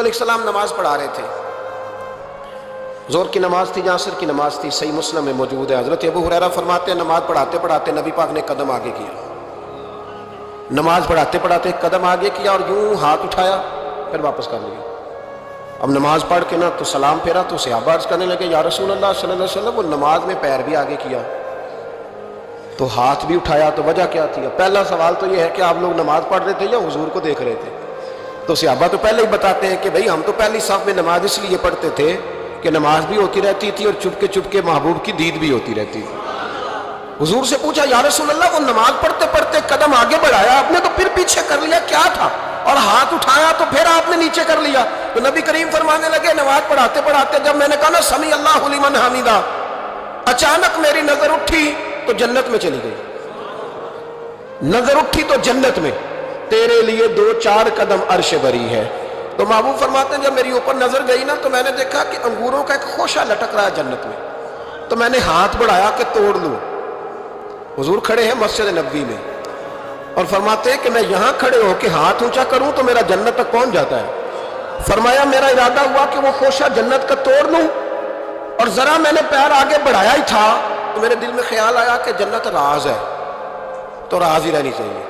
علیہ السلام نماز پڑھا رہے تھے، ظہر کی نماز تھی یا عصر کی نماز تھی، صحیح مسلم میں موجود ہے۔ حضرت ابو ہریرہ فرماتے ہیں نماز پڑھاتے پڑھاتے نبی پاک نے قدم آگے کیا، نماز پڑھاتے پڑھاتے قدم آگے کیا اور یوں ہاتھ اٹھایا پھر واپس کر لیا۔ اب نماز پڑھ کے نا تو سلام پھیرا تو صحابہ عرض کرنے لگے یا رسول اللہ صلی اللہ علیہ وسلم وہ نماز میں پیر بھی آگے کیا تو ہاتھ بھی اٹھایا، تو وجہ کیا تھی؟ پہلا سوال تو یہ ہے کہ آپ لوگ نماز پڑھ رہے تھے یا حضور کو دیکھ رہے تھے؟ تو صحابہ تو پہلے ہی بتاتے ہیں کہ بھئی ہم تو پہلی صف میں نماز اس لیے پڑھتے تھے کہ نماز بھی ہوتی رہتی تھی اور چپ کے محبوب کی دید بھی ہوتی رہتی تھی۔ حضور سے پوچھا یا رسول اللہ وہ نماز پڑھتے پڑھتے قدم آگے بڑھایا آپ نے تو پھر پیچھے کر لیا، کیا تھا؟ اور ہاتھ اٹھایا تو پھر آپ نے نیچے کر لیا۔ تو نبی کریم فرمانے لگے نماز پڑھاتے پڑھاتے جب میں نے کہا نا سمیع اللہ لمن حمیدہ، اچانک میری نظر اٹھی تو جنت میں چلی گئی، نظر اٹھی تو جنت میں، تیرے لیے 2-4 قدم عرش بری ہے۔ تو محبوب فرماتے ہیں جب میری اوپر نظر گئی نا تو میں نے دیکھا کہ انگوروں کا ایک خوشہ لٹک رہا ہے جنت میں، تو میں نے ہاتھ بڑھایا کہ توڑ لوں۔ حضور کھڑے ہیں مسجد نبوی میں اور فرماتے ہیں کہ میں یہاں کھڑے ہو کے ہاتھ اونچا کروں تو میرا جنت تک پہنچ جاتا ہے۔ فرمایا میرا ارادہ ہوا کہ وہ خوشہ جنت کا توڑ لوں اور ذرا میں نے پیر آگے بڑھایا ہی تھا تو میرے دل میں خیال آیا کہ جنت راز ہے تو راز ہی رہنی چاہیے،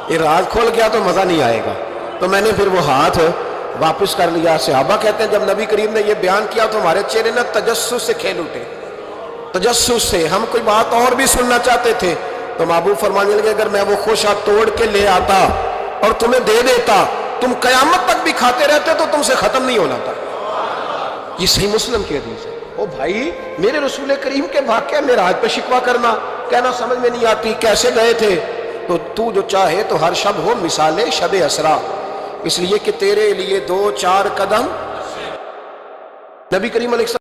یہ راز کھول گیا تو مزہ نہیں آئے گا، تو میں نے پھر وہ ہاتھ واپس کر لیا۔ صحابہ کہتے ہیں جب نبی کریم نے یہ بیان کیا تو ہمارے چہرے نہ تجسس سے کھیل اٹھے، تجسس سے ہم کوئی بات اور بھی سننا چاہتے تھے۔ تو محبوب فرمانے لگے اگر میں وہ خوشہ توڑ کے لے آتا اور تمہیں دے دیتا تم قیامت تک بھی کھاتے رہتے تو تم سے ختم نہیں ہونا تھا۔ یہ صحیح مسلم کی حدیث ہے۔ او بھائی میرے رسول کریم کے واقعہ معراج پہ شکوہ کرنا، کہنا سمجھ میں نہیں آتی کیسے گئے تھے، تو جو چاہے تو ہر شب ہو مثال شب اسرا، اس لیے کہ تیرے لیے 2-4 قدم نبی کریم علیہ السلام